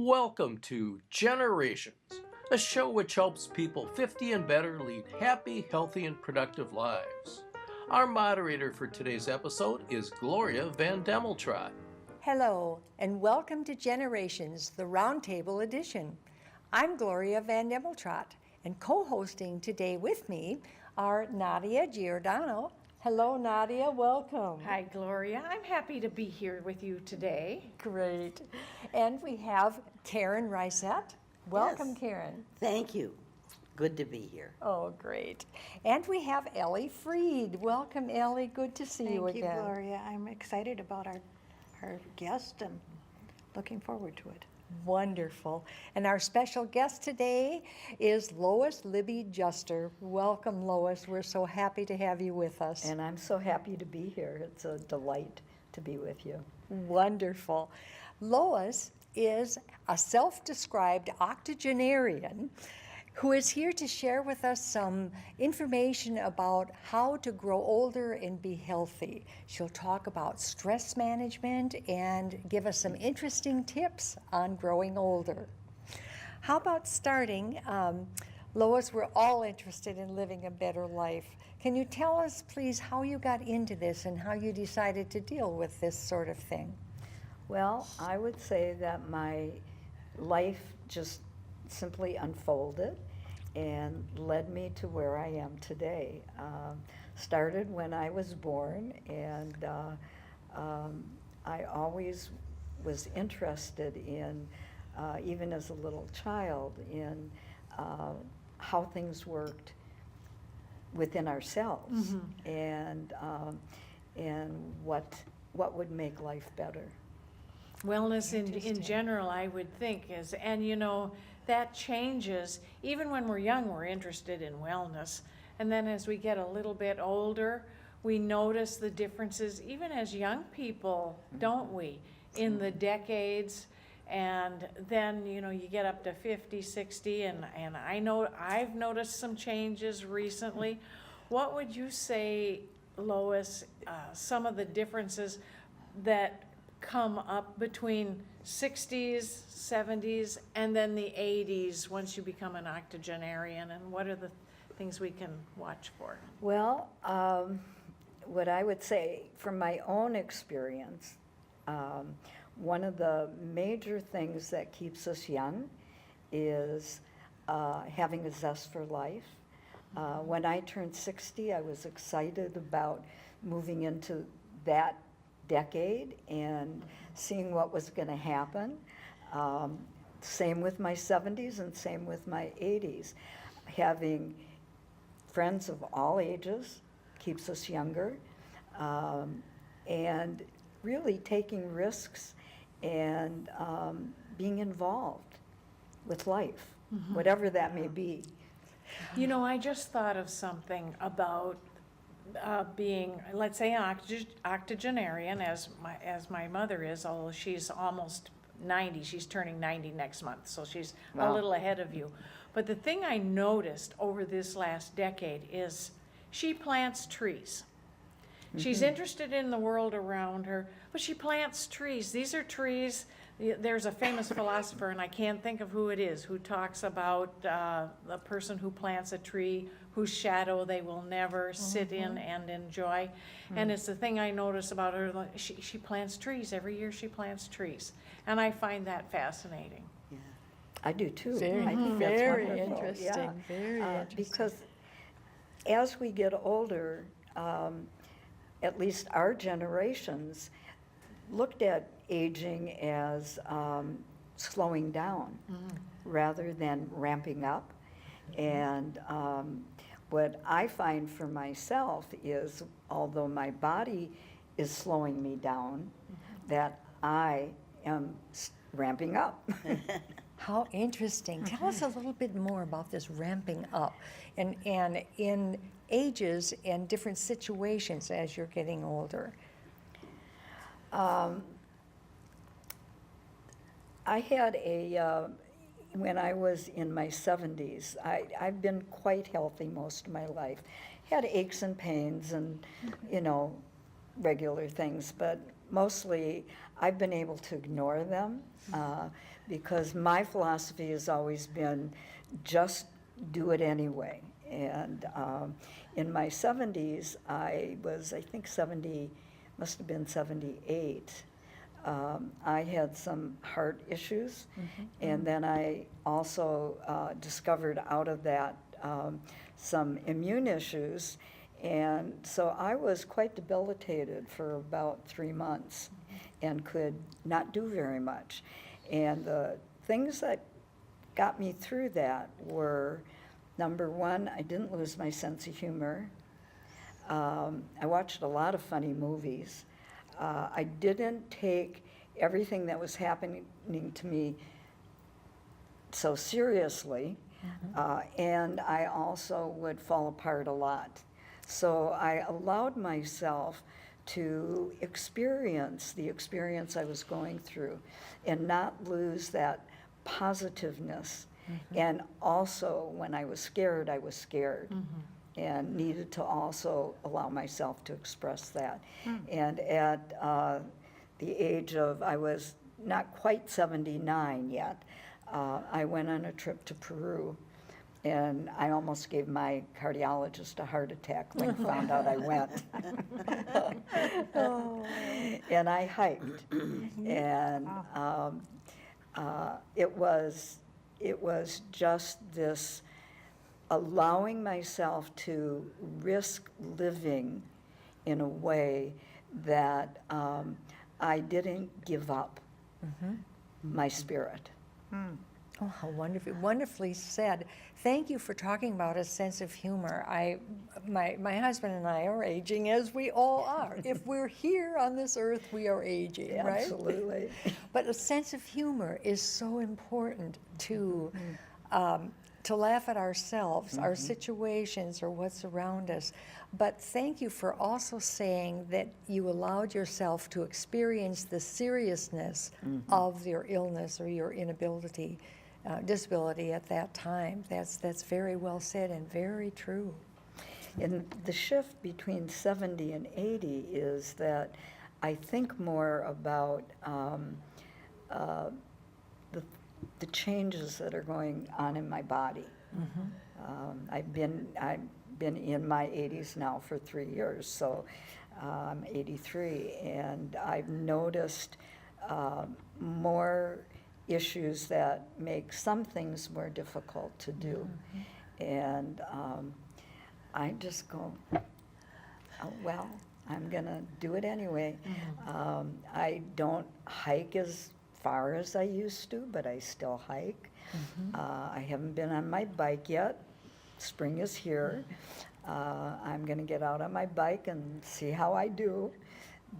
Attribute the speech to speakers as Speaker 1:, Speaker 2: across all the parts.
Speaker 1: Welcome to Generations, a show which helps people 50 and better lead happy, healthy, and productive lives. Our moderator for today's episode is Gloria Van Demeltrot.
Speaker 2: Hello, and welcome to Generations, the Roundtable Edition. I'm Gloria Van Demeltrot, and co-hosting today with me are Nadia Giordano. Hello, Nadia, welcome.
Speaker 3: Hi, Gloria. I'm happy to be here with you today.
Speaker 2: Great. And we have Karen Rysett. Welcome,
Speaker 4: Yes.
Speaker 2: Karen.
Speaker 4: Thank you. Good to be here.
Speaker 2: Oh, great. And we have Ellie Freed. Welcome, Ellie. Good to see you
Speaker 5: Thank you,
Speaker 2: again.
Speaker 5: Gloria. I'm excited about our guest and looking forward to it.
Speaker 2: Wonderful. And our special guest today is Lois Libby Juster. Welcome, Lois. We're so happy to have you with us.
Speaker 6: And I'm so happy to be here. It's a delight to be with you.
Speaker 2: Wonderful. Lois is a self-described octogenarian who is here to share with us some information about how to grow older and be healthy. She'll talk about stress management and give us some interesting tips on growing older. How about starting? Lois, we're all interested in living a better life. Can you tell us, please, how you got into this and how you decided to deal with this sort of thing?
Speaker 6: Well, I would say that my life just simply unfolded and led me to where I am today. Started when I was born, and I always was interested in, even as a little child, in how things worked within ourselves, and what would make life better.
Speaker 3: Wellness in general, I would think, is, and you know, that changes. Even when we're young, we're interested in wellness. And then as we get a little bit older, we notice the differences, even as young people, don't we, in the decades. And then, you know, you get up to 50, 60, and I know I've noticed some changes recently. What would you say, Lois, some of the differences that come up between 60s, 70s, and then the 80s once you become an octogenarian, and what are the things we can watch for?
Speaker 6: Well, what I would say from my own experience, one of the major things that keeps us young is having a zest for life. When I turned 60, I was excited about moving into that decade and seeing what was going to happen. Same with my 70s and same with my 80s. Having friends of all ages keeps us younger, and really taking risks and being involved with life, whatever that may be.
Speaker 3: You know, I just thought of something about being, let's say, an octogenarian, as my mother is, although she's almost 90. She's turning 90 next month, so she's a little ahead of you. But the thing I noticed over this last decade is she plants trees. She's interested in the world around her, but she plants trees. These are trees. There's a famous philosopher, and I can't think of who it is, who talks about the person who plants a tree whose shadow they will never sit in and enjoy. And it's the thing I notice about her. She plants trees. Every year she plants trees. And I find that fascinating.
Speaker 4: Yeah.
Speaker 6: I do too.
Speaker 2: Very,
Speaker 6: I think that's
Speaker 2: very
Speaker 6: wonderful.
Speaker 2: interesting.
Speaker 6: Yeah.
Speaker 2: Very interesting.
Speaker 6: Because as we get older, at least our generations looked at aging as slowing down rather than ramping up. And what I find for myself is, although my body is slowing me down, that I am ramping up.
Speaker 2: How interesting. Tell us a little bit more about this ramping up and in ages and different situations as you're getting older.
Speaker 6: I had when I was in my 70s, I've been quite healthy most of my life. Had aches and pains and, you know, regular things, but mostly I've been able to ignore them because my philosophy has always been just do it anyway. And in my 70s, I think 70, must have been 78. I had some heart issues, and then I also discovered out of that some immune issues, and so I was quite debilitated for about 3 months and could not do very much. And the things that got me through that were, number one, I didn't lose my sense of humor. I watched a lot of funny movies. I didn't take everything that was happening to me so seriously, and I also would fall apart a lot. So I allowed myself to experience the experience I was going through and not lose that positiveness. And also, when I was scared, and needed to also allow myself to express that. And at the age of, I was not quite 79 yet, I went on a trip to Peru, and I almost gave my cardiologist a heart attack when he found out I went. And I hiked, and it was just this allowing myself to risk living in a way that I didn't give up my spirit.
Speaker 2: Oh, how wonderfully said. Thank you for talking about a sense of humor. My husband and I are aging, as we all are. If we're here on this earth, we are aging, right?
Speaker 6: Absolutely.
Speaker 2: But a sense of humor is so important to laugh at ourselves, our situations, or what's around us. But thank you for also saying that you allowed yourself to experience the seriousness of your illness or your inability, disability at that time. That's very well said and very true.
Speaker 6: And the shift between 70 and 80 is that I think more about the changes that are going on in my body. I've been in my 80s now for 3 years, so I'm 83, and I've noticed more issues that make some things more difficult to do. And I just go, oh, well, I'm gonna do it anyway. I don't hike as far as I used to, but I still hike. I haven't been on my bike yet. Spring is here. I'm gonna get out on my bike and see how I do,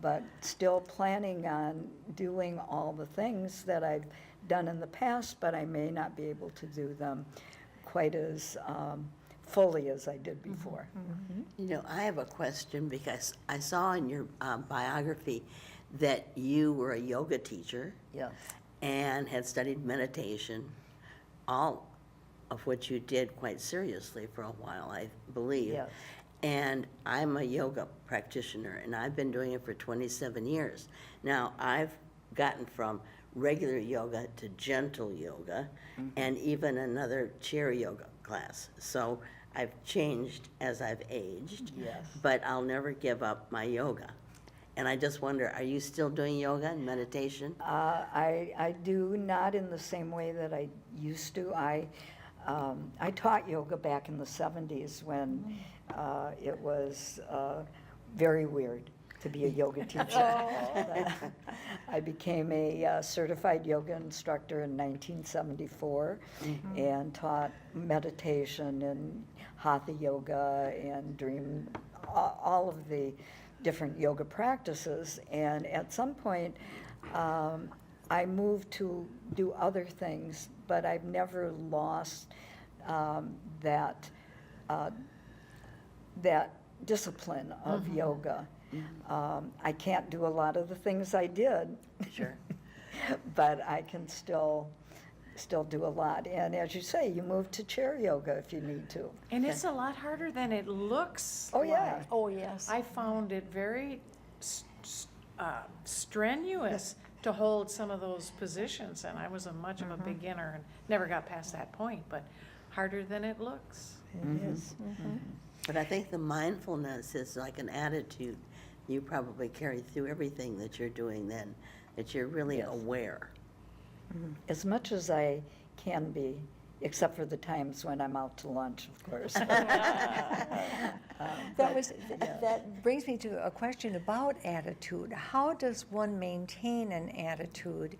Speaker 6: but still planning on doing all the things that I've done in the past, but I may not be able to do them quite as fully as I did before.
Speaker 4: You know, I have a question because I saw in your biography that you were a yoga teacher.
Speaker 6: Yes.
Speaker 4: And had studied meditation, all of which you did quite seriously for a while, I believe.
Speaker 6: Yes.
Speaker 4: And I'm a yoga practitioner, and I've been doing it for 27 years. Now, I've gotten from regular yoga to gentle yoga, and even another chair yoga class. So I've changed as I've aged,
Speaker 6: Yes.
Speaker 4: but I'll never give up my yoga. And I just wonder, are you still doing yoga and meditation?
Speaker 6: I do not in the same way that I used to. I taught yoga back in the 70s when it was very weird to be a yoga teacher. I became a certified yoga instructor in 1974 and taught meditation and hatha yoga and dream, all of the different yoga practices. And at some point, I moved to do other things, but I've never lost that discipline of yoga. I can't do a lot of the things I did.
Speaker 4: Sure.
Speaker 6: But I can still do a lot. And as you say, you move to chair yoga if you need to.
Speaker 3: And it's a lot harder than it looks
Speaker 6: Oh, yeah.
Speaker 3: like.
Speaker 2: Oh, yes.
Speaker 3: I found it very strenuous to hold some of those positions, and I was much of a beginner and never got past that point, but harder than it looks.
Speaker 2: It is.
Speaker 4: But I think the mindfulness is like an attitude you probably carry through everything that you're doing then, that you're really
Speaker 6: Yes.
Speaker 4: aware.
Speaker 6: As much as I can be, except for the times when I'm out to lunch, of course.
Speaker 2: That brings me to a question about attitude. How does one maintain an attitude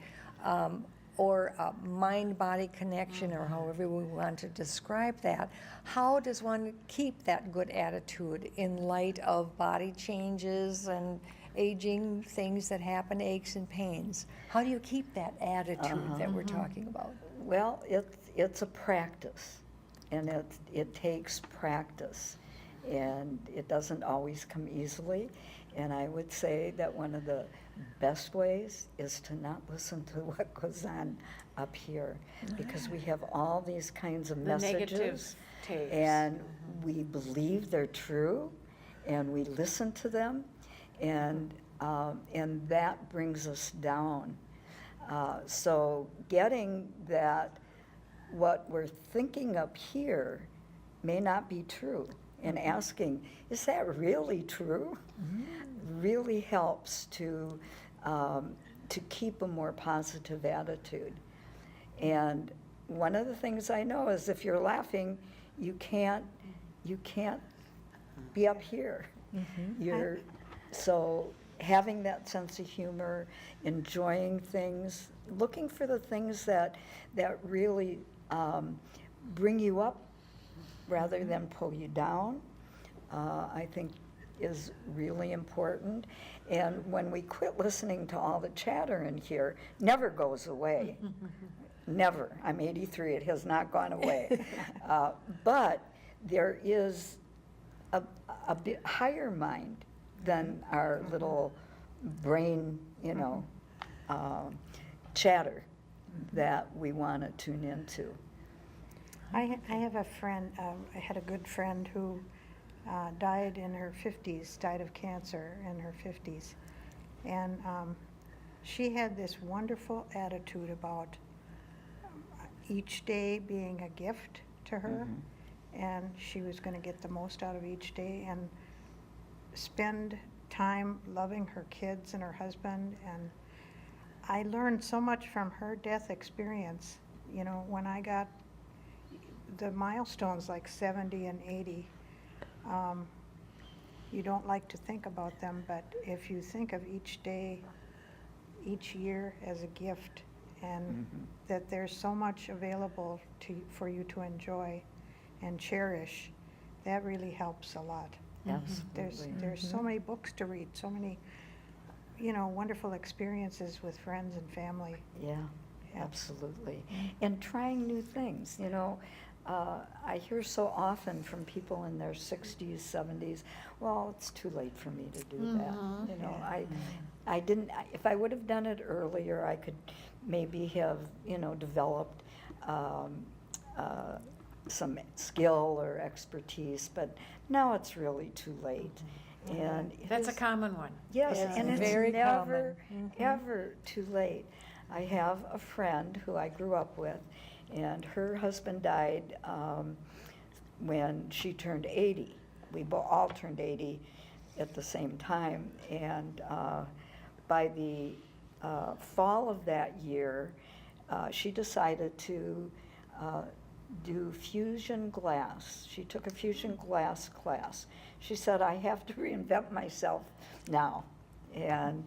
Speaker 2: or a mind-body connection, or however we want to describe that? How does one keep that good attitude in light of body changes and aging, things that happen, aches and pains? How do you keep that attitude that we're talking about?
Speaker 6: Well, it's a practice, and it takes practice, and it doesn't always come easily. And I would say that one of the best ways is to not listen to what goes on up here, because we have all these kinds of
Speaker 3: The negative
Speaker 6: messages,
Speaker 3: tapes.
Speaker 6: and we believe they're true, and we listen to them, and that brings us down. So getting that what we're thinking up here may not be true, and asking, is that really true? Really helps to keep a more positive attitude. And one of the things I know is if you're laughing, you can't be up here. So having that sense of humor, enjoying things, looking for the things that really bring you up rather than pull you down, I think is really important. And when we quit listening to all the chatter in here, never goes away. Never. I'm 83, it has not gone away. But there is a bit higher mind than our little brain, chatter that we want to tune into.
Speaker 5: I have a friend, I had a good friend who died in her 50s, died of cancer in her 50s. And she had this wonderful attitude about each day being a gift to her, and she was going to get the most out of each day and spend time loving her kids and her husband. And I learned so much from her death experience. You know, when I got the milestones like 70 and 80, you don't like to think about them, but if you think of each day, each year as a gift, and that there's so much available for you to enjoy and cherish, that really helps a lot.
Speaker 6: Absolutely.
Speaker 5: There's so many books to read, so many, wonderful experiences with friends and family.
Speaker 6: Yeah, absolutely. And trying new things, I hear so often from people in their 60s, 70s, well, it's too late for me to do that. I didn't, if I would have done it earlier, I could maybe have, developed some skill or expertise, but now it's really too late. And
Speaker 3: That's a common one.
Speaker 6: yes,
Speaker 2: It's
Speaker 6: and it's
Speaker 2: very
Speaker 6: never,
Speaker 2: common.
Speaker 6: ever too late. I have a friend who I grew up with, and her husband died when she turned 80. We all turned 80 at the same time, and by the fall of that year, she decided to do fusion glass. She took a fusion glass class. She said, I have to reinvent myself now. And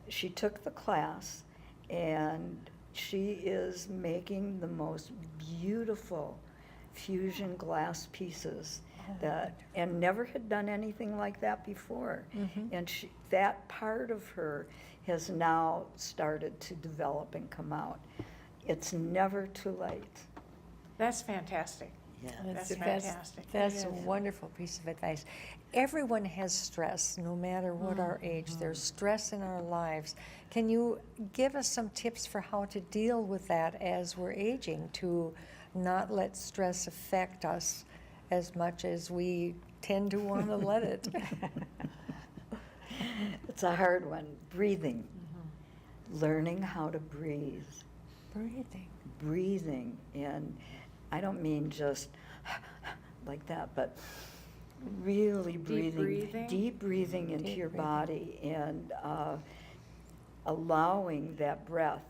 Speaker 6: she took the class, and she is making the most beautiful fusion glass pieces and never had done anything like that before. And that part of her has now started to develop and come out. It's never too late.
Speaker 3: That's fantastic.
Speaker 4: Yeah.
Speaker 3: That's fantastic.
Speaker 2: That's a wonderful piece of advice. Everyone has stress, no matter what our age. There's stress in our lives. Can you give us some tips for how to deal with that as we're aging, to not let stress affect us as much as we tend to want to let it?
Speaker 6: It's a hard one. Breathing. Learning how to breathe. Breathing. And I don't mean just like that, but really breathing. Deep breathing into your body and allowing that breath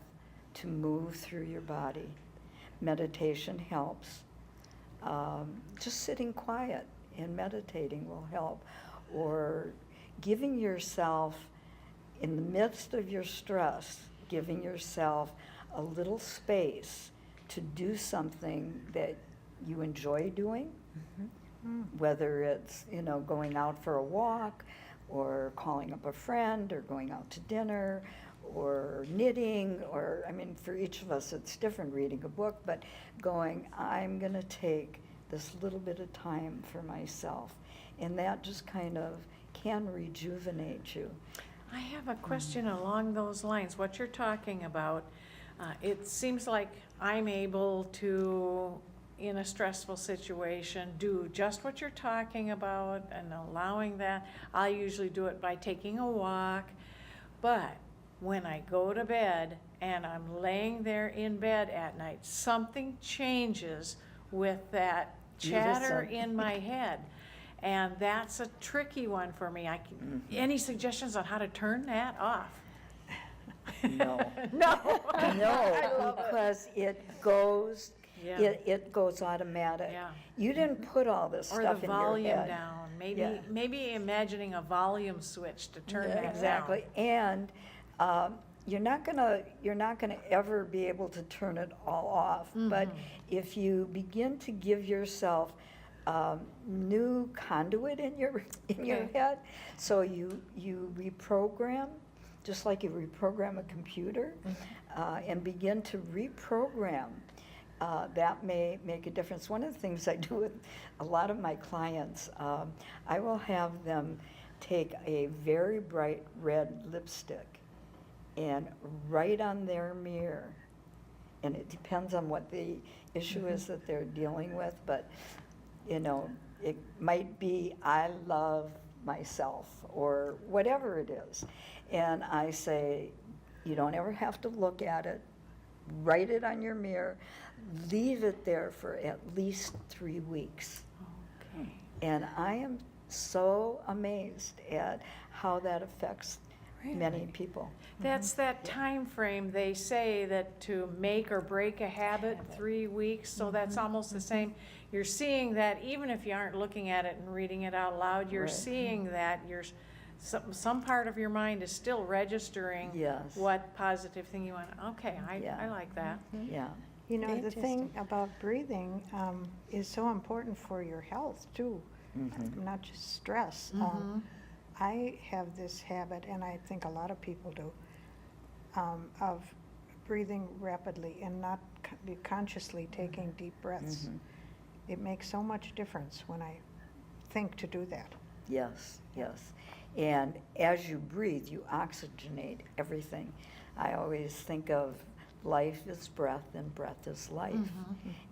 Speaker 6: to move through your body. Meditation helps. Just sitting quiet and meditating will help. Or giving yourself, in the midst of your stress, giving yourself a little space to do something that you enjoy doing, whether it's, going out for a walk, or calling up a friend, or going out to dinner, or knitting, or, for each of us it's different, reading a book, but going, I'm going to take this little bit of time for myself. And that just kind of can rejuvenate you.
Speaker 3: I have a question along those lines. What you're talking about, it seems like I'm able to, in a stressful situation, do just what you're talking about and allowing that. I usually do it by taking a walk. But when I go to bed and I'm laying there in bed at night, something changes with that chatter in my head. And that's a tricky one for me. Any suggestions on how to turn that off?
Speaker 6: No.
Speaker 3: No.
Speaker 6: No, because it goes, it goes automatic.
Speaker 3: Yeah.
Speaker 6: You didn't put all this
Speaker 3: Or
Speaker 6: stuff
Speaker 3: the
Speaker 6: in your
Speaker 3: volume
Speaker 6: head.
Speaker 3: down.
Speaker 6: Yeah.
Speaker 3: Maybe imagining a volume switch to turn that down.
Speaker 6: Exactly. And you're not gonna ever be able to turn it all off. But if you begin to give yourself new conduit in your head, so you reprogram, just like you reprogram a computer, and begin to reprogram. That may make a difference. One of the things I do with a lot of my clients, I will have them take a very bright red lipstick and write on their mirror, and it depends on what the issue is that they're dealing with, but it might be, I love myself, or whatever it is. And I say, you don't ever have to look at it. Write it on your mirror. Leave it there for at least 3 weeks.
Speaker 3: Okay.
Speaker 6: And I am so amazed at how that affects many people.
Speaker 3: That's that time frame. They say that to make or break a habit, 3 weeks, so that's almost the same. You're seeing that even if you aren't looking at it and reading it out loud, you're seeing that some part of your mind is still registering what positive thing you want. Okay, I like that.
Speaker 6: Yeah.
Speaker 5: The thing about breathing is so important for your health too, not just stress. I have this habit, and I think a lot of people do, of breathing rapidly and not consciously taking deep breaths. It makes so much difference when I think to do that.
Speaker 6: Yes. And as you breathe, you oxygenate everything. I always think of life is breath and breath is life.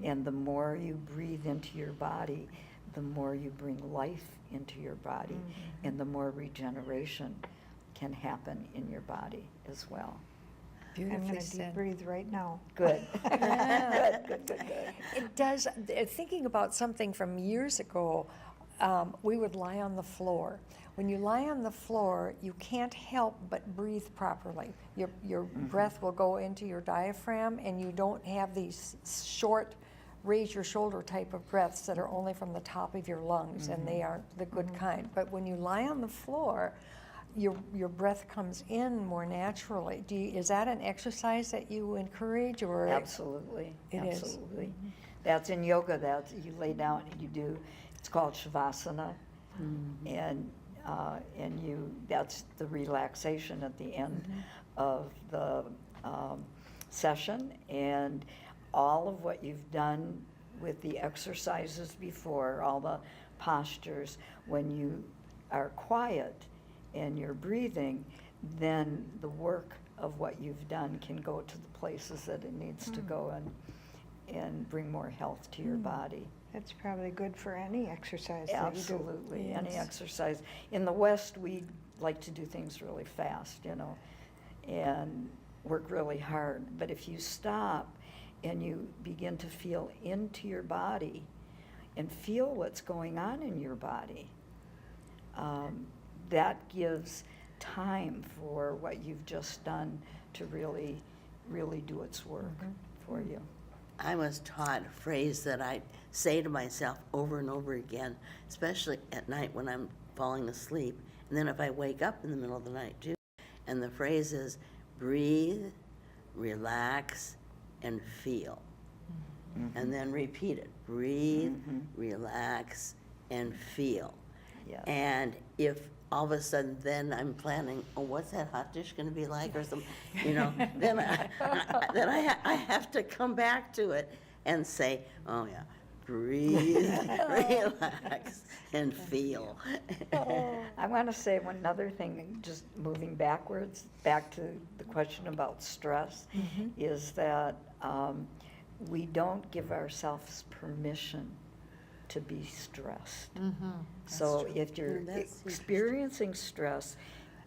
Speaker 6: And the more you breathe into your body, the more you bring life into your body, and the more regeneration can happen in your body as well.
Speaker 5: I'm going to deep breathe right now.
Speaker 6: Good. Good.
Speaker 2: It does, thinking about something from years ago, we would lie on the floor. When you lie on the floor, you can't help but breathe properly. Your breath will go into your diaphragm, and you don't have these short, raise your shoulder type of breaths that are only from the top of your lungs, and they aren't the good kind. But when you lie on the floor, your breath comes in more naturally. Is that an exercise that you encourage, or?
Speaker 6: Absolutely.
Speaker 2: It is.
Speaker 6: Absolutely. That's in yoga. That's you lay down and you do. It's called shavasana, and that's the relaxation at the end of the session, and all of what you've done with the exercises before, all the postures, when you are quiet and you're breathing, then the work of what you've done can go to the places that it needs to go and bring more health to your body.
Speaker 5: That's probably good for any exercise that you do.
Speaker 6: Absolutely, any exercise. In the West, we like to do things really fast, and work really hard. But if you stop and you begin to feel into your body and feel what's going on in your body, that gives time for what you've just done to really, really do its work for you.
Speaker 4: I was taught a phrase that I say to myself over and over again, especially at night when I'm falling asleep, and then if I wake up in the middle of the night too. And the phrase is, breathe, relax, and feel. And then repeat it, breathe, relax, and feel.
Speaker 6: Yes.
Speaker 4: And if all of a sudden then I'm planning, oh, what's that hot dish going to be like or something, then I have to come back to it and say, oh yeah, breathe, relax, and feel.
Speaker 6: I want to say one other thing, just moving backwards, back to the question about stress, is that we don't give ourselves permission to be stressed. So if you're
Speaker 4: That's
Speaker 6: experiencing stress,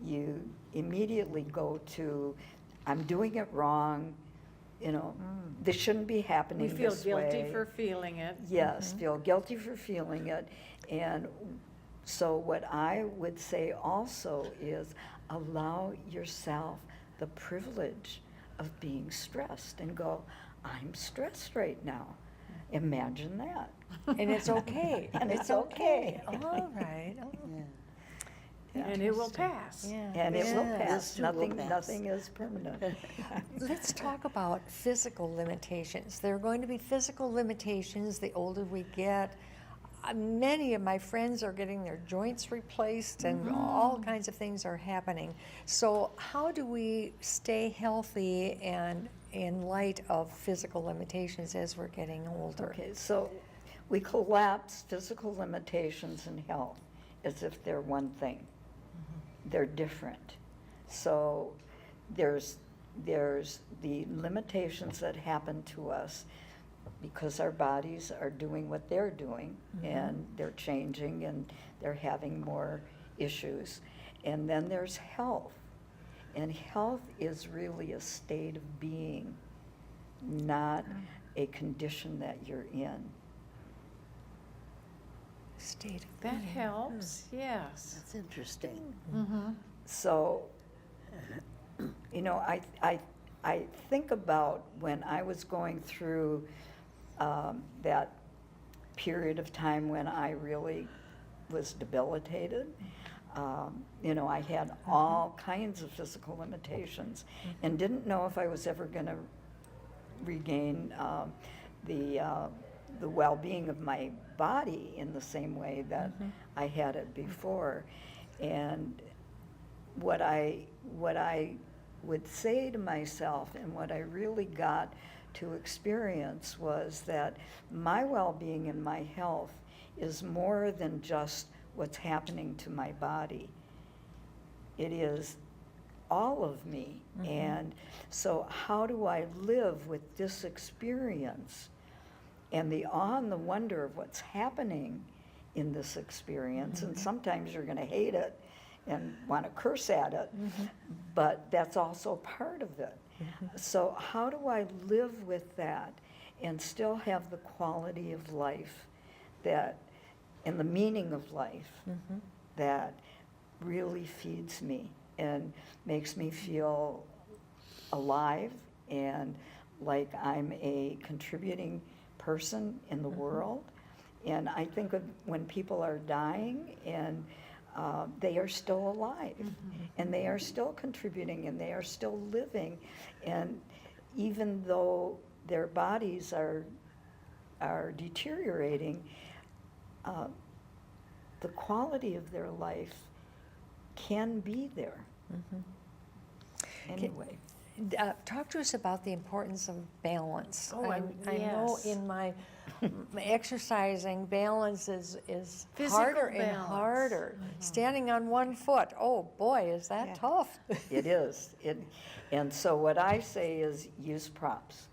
Speaker 6: you immediately go to, I'm doing it wrong, this shouldn't be happening
Speaker 3: We feel
Speaker 6: this
Speaker 3: guilty
Speaker 6: way.
Speaker 3: for feeling it.
Speaker 6: Yes, feel guilty for feeling it. And so what I would say also is allow yourself the privilege of being stressed and go, I'm stressed right now. Imagine that.
Speaker 2: And it's okay.
Speaker 6: And it's okay.
Speaker 2: All right. Oh,
Speaker 6: Yeah.
Speaker 3: And it will pass.
Speaker 2: yeah.
Speaker 6: And it will
Speaker 2: Yeah.
Speaker 6: pass.
Speaker 4: This too will pass.
Speaker 6: Nothing is permanent.
Speaker 2: Let's talk about physical limitations. There are going to be physical limitations the older we get. Many of my friends are getting their joints replaced and all kinds of things are happening. So how do we stay healthy and in light of physical limitations as we're getting older?
Speaker 6: Okay, so we collapse physical limitations and health as if they're one thing. They're different. So there's the limitations that happen to us because our bodies are doing what they're doing, and they're changing and they're having more issues. And then there's health. And health is really a state of being, not a condition that you're in.
Speaker 2: State of
Speaker 3: That
Speaker 2: being.
Speaker 3: helps, yes.
Speaker 4: That's interesting.
Speaker 6: So, I think about when I was going through that period of time when I really was debilitated. I had all kinds of physical limitations and didn't know if I was ever going to regain the well-being of my body in the same way that I had it before. And what I would say to myself and what I really got to experience was that my well-being and my health is more than just what's happening to my body. It is all of me. And so how do I live with this experience and the awe and the wonder of what's happening in this experience? And sometimes you're going to hate it and want to curse at it, but that's also part of it. So how do I live with that and still have the quality of life that, and the meaning of life that really feeds me and makes me feel alive and like I'm a contributing person in the world? And I think of when people are dying and they are still alive and they are still contributing and they are still living, and even though their bodies are deteriorating, the quality of their life can be there. Anyway.
Speaker 2: Talk to us about the importance of balance.
Speaker 3: Oh,
Speaker 2: I know
Speaker 3: yes.
Speaker 2: in my exercising, balance is
Speaker 3: Physical
Speaker 2: harder and
Speaker 3: balance.
Speaker 2: harder. Standing on one foot, oh boy, is that
Speaker 5: Yeah.
Speaker 2: tough.
Speaker 6: It is. And so what I say is use props.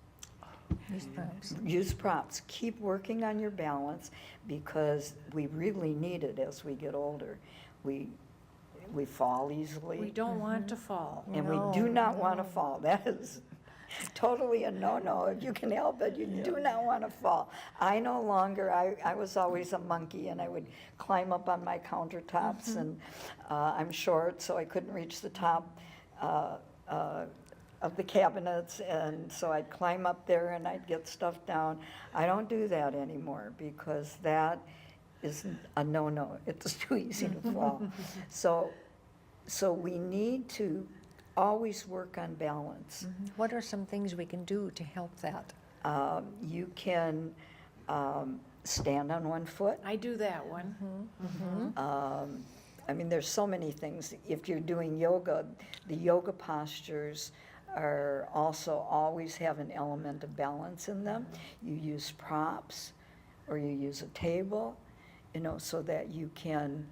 Speaker 6: Use props. Keep working on your balance because we really need it as we get older. We we fall easily.
Speaker 3: We don't want to fall.
Speaker 6: And we do not want to fall. That is totally a no-no. If you can help it, you do not want to fall. I no longer, I was always a monkey, and I would climb up on my countertops, and I'm short, so I couldn't reach the top of the cabinets, and so I'd climb up there and I'd get stuff down. I don't do that anymore because that is a no-no. It's too easy to fall. So we need to always work on balance.
Speaker 2: What are some things we can do to help that?
Speaker 6: You can stand on one foot.
Speaker 3: I do that one.
Speaker 6: I mean, there's so many things. If you're doing yoga, the yoga postures are also always have an element of balance in them. You use props, or you use a table, you know, so that you can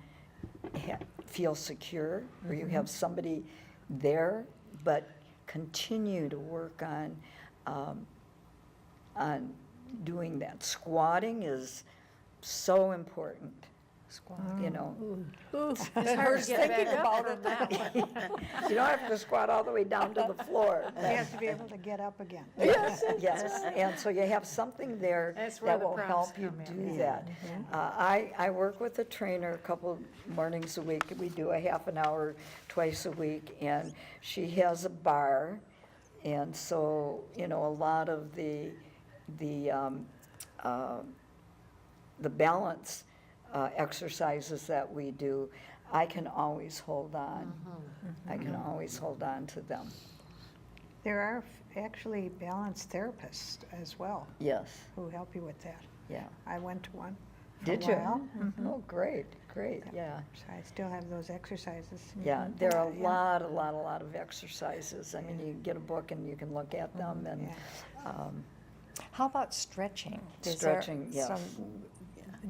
Speaker 6: feel secure, or you have somebody there, but continue to work on doing that. Squatting is so important. You know,
Speaker 3: It's hard to get back up from that one.
Speaker 6: you don't have to squat all the way down to the floor.
Speaker 5: You have to be able to get up again.
Speaker 6: Yes, yes, and so you have something there
Speaker 3: That's where
Speaker 6: that
Speaker 3: the
Speaker 6: will
Speaker 3: props
Speaker 6: help you
Speaker 3: come in.
Speaker 6: do that. I work with a trainer a couple mornings a week. We do a half an hour twice a week, and she has a bar, and so, you know, a lot of the balance exercises that we do, I can always hold on. I can always hold on to them.
Speaker 5: There are actually balance therapists as well
Speaker 6: Yes,
Speaker 5: who help you with that.
Speaker 6: yeah.
Speaker 5: I went to one for
Speaker 6: Did
Speaker 5: a
Speaker 6: you?
Speaker 5: while.
Speaker 6: Oh, great, yeah.
Speaker 5: So I still have those exercises.
Speaker 6: Yeah, there are
Speaker 5: Yeah.
Speaker 6: a lot of exercises. I mean, you get a book and you can look at them, and
Speaker 2: How about stretching? Is there
Speaker 6: Stretching, yes.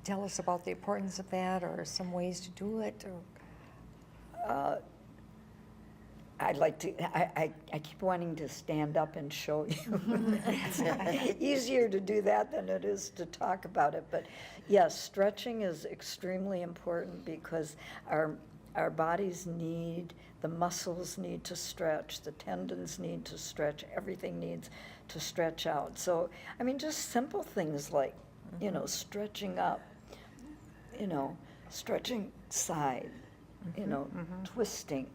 Speaker 2: Tell us about the importance of that, or some ways to do it, or
Speaker 6: I'd like to, I keep wanting to stand up and show you. It's easier to do that than it is to talk about it. But yes, stretching is extremely important because our bodies need, the muscles need to stretch, the tendons need to stretch, everything needs to stretch out. So, I mean, just simple things like, you know, stretching up, you know, stretching side, you know, twisting.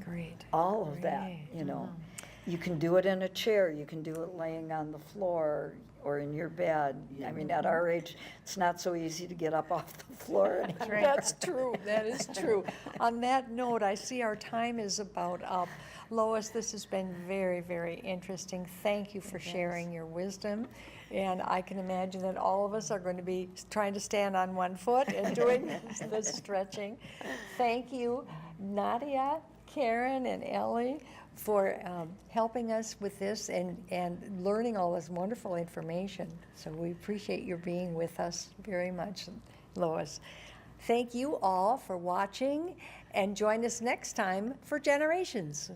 Speaker 2: great.
Speaker 6: All of that,
Speaker 2: Great.
Speaker 6: you know. You can do it in a chair, you can do it laying on the floor or in your bed. I mean, at our age, it's not so easy to get up off the floor anymore.
Speaker 2: That's true, that is true. On that note, I see our time is about up. Lois, this has been very, very interesting. Thank you for sharing your wisdom. And I can imagine that all of us are going to be trying to stand on one foot and doing the stretching. Thank you, Nadia, Karen, and Ellie, for helping us with this and learning all this wonderful information. So we appreciate your being with us very much, Lois. Thank you all for watching, and join us next time for Generations.